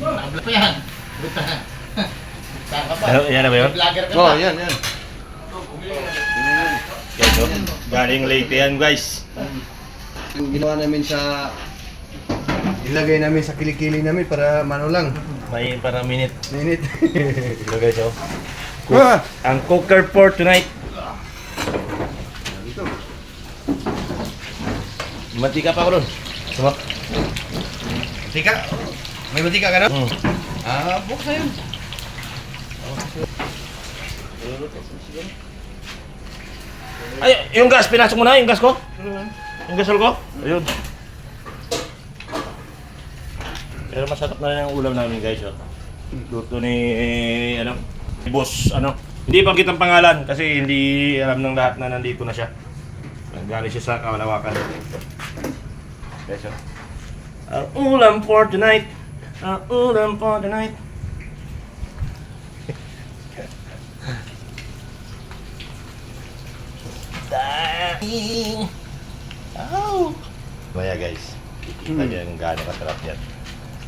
Nakablog pa yan. Saan ka ba? Yan na ba yun? Vlogger ka Oh, ba? yan, yan. Guys, oh. Galing Leyte yan, guys. Yung ginawa namin sa... Ilagay namin sa kilikili namin para mano lang. May para minute. Minute. Ito guys, oh. Ah! Ang cooker for tonight. Mantika pa ako doon. Sumak. Mantika? May mantika ka na? Hmm. Ah, buksa yun. Ay, yung gas, pinasok mo na yung gas ko? Yung gasol ko? Ayun. Pero masarap na rin ang ulam namin, guys, oh. Luto ni, ano, ni boss, ano. Hindi pa kitang pangalan kasi hindi alam ng lahat na nandito na siya. Nanggaling siya sa Kawalawakan. Guys, oh. Ang ulam for tonight. Ang ulam for tonight. Dahil. Oh. Maya guys, kikita niyo yung gano'ng kasarap yan.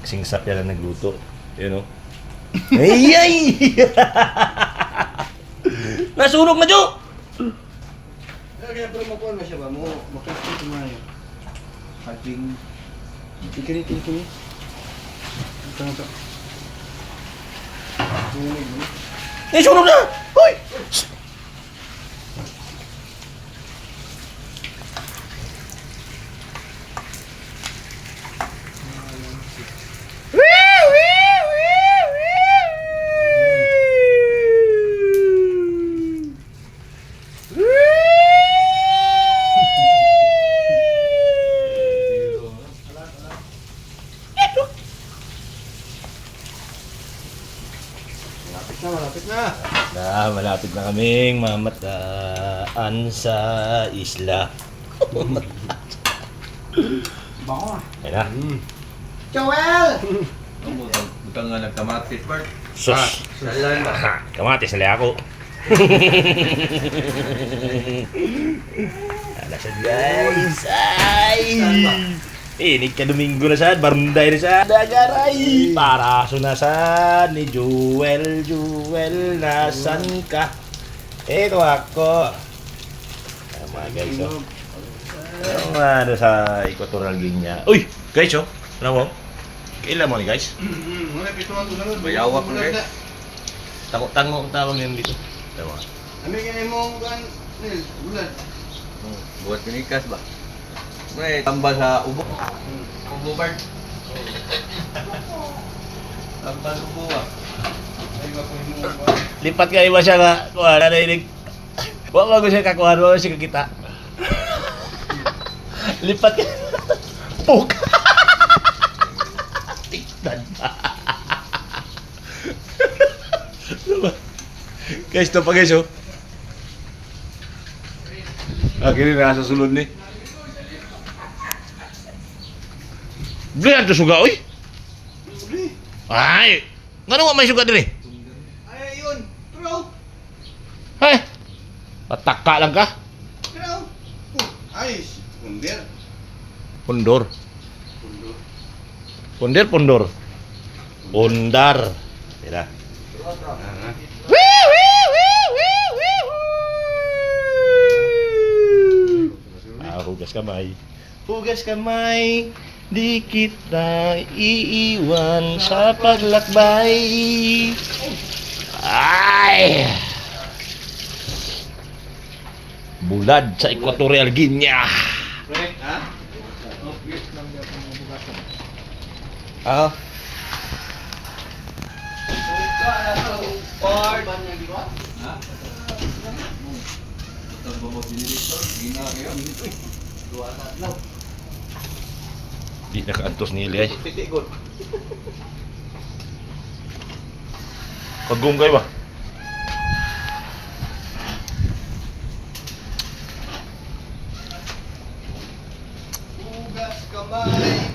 Kasing sap yan ang nagluto. Yun o. Ay! Ay! Nasunog na, Jo! Kaya pero makuha na siya ba? Makikita mo na yun. Ating... Tikini. Ito na ito. Sunog mo. Eh, sunog na! Hoy! Malapit na. Malapit na kaming mamataan sa isla. Bako ah. Ayan na. Joel! Buta nga nagkamatis, Bart. Sus! Salan ba? Kamatis na ako. Alasan guys! Ay! Inig ka Domingo na sad, barunday na sad, dagaray! Paraso na sad ni Joel, nasan ka? Ito ako. Ayan mga guys, oh. Yung ano sa Equatorial Guinea. Uy! Guys, oh! Ano mo? Kailan mo ni guys? Muna pituan ko na. Bayawak mo, guys. Tango ang tawag nila dito. Diba? Ano kaya mo kan? Bulan. Buat pinikas ba? May tambal sa ubo. Ubo, Bart. Tambal ubo ba? Lipat ka iba siya nga, kuha na nainig. Huwag ko siya kakuha, huwag ko siya kakita. Lipat ka. Puk! Tiktan pa. Guys, ito pa guys, oh. Akhirnya nasa sulod ni. Bli ato suga, oy. Ay, ngano wa may suga diri? Ay, yun. Throw. Hay. Pataka lang ka. Throw. Ay, kundir. Pundor. Pundor. Pundar. Mira. Hugas kamay. Hugas kamay. Di kita iiwan sa paglakbay. Ay! Bulad sa Equatorial Guinea. Ha? Ah. Di nakaantos ni Eli ay. Paggunggay ba? Hugas kamay.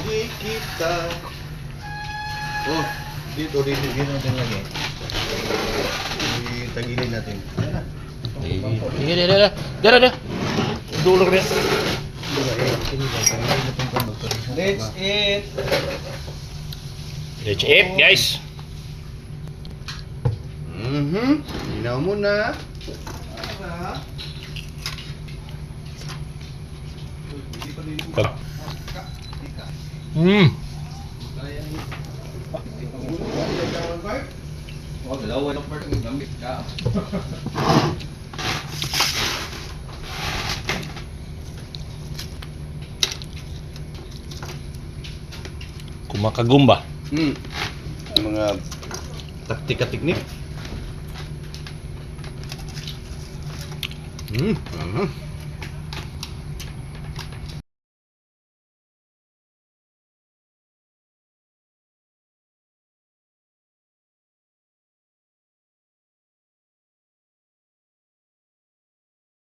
Di kita. Oh, dito natin lagi. Tagilin natin. Dara. Dulog rin. Let's eat. Let's eat, guys. Inaw mo na. Oh, dalawa ng part ng gamit ka. Kumakagumba. Mga taktika-teknik.